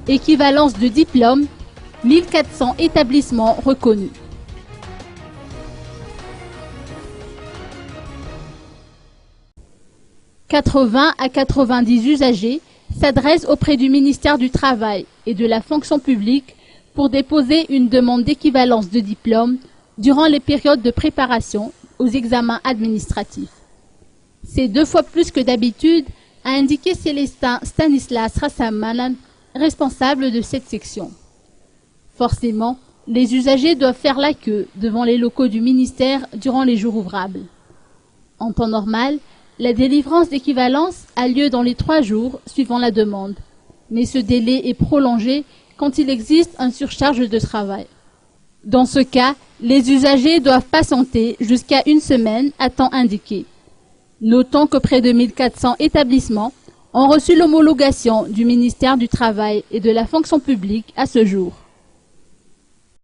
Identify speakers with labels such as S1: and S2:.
S1: Équivalence de diplôme, 1400 établissements reconnus. « 80 à 90 usagers s'adressent auprès du ministère du Travail et de la fonction publique pour déposer une demande d'équivalence de diplôme durant les périodes de préparation aux examens administratifs. C'est 2 fois plus que d'habitude, a indiqué Célestin Stanislas Rassamanan, responsable de cette section. Forcément, les usagers doivent faire la queue devant les locaux du ministère durant les jours ouvrables. En temps normal, la délivrance d'équivalence a lieu dans les 3 jours suivant la demande, mais ce délai est prolongé quand il existe une surcharge de travail. Dans ce cas, les usagers doivent patienter jusqu'à 1 semaine à temps indiqué. Notons que près de 1400 établissements ont reçu l'homologation du ministère du Travail et de la fonction publique à ce jour.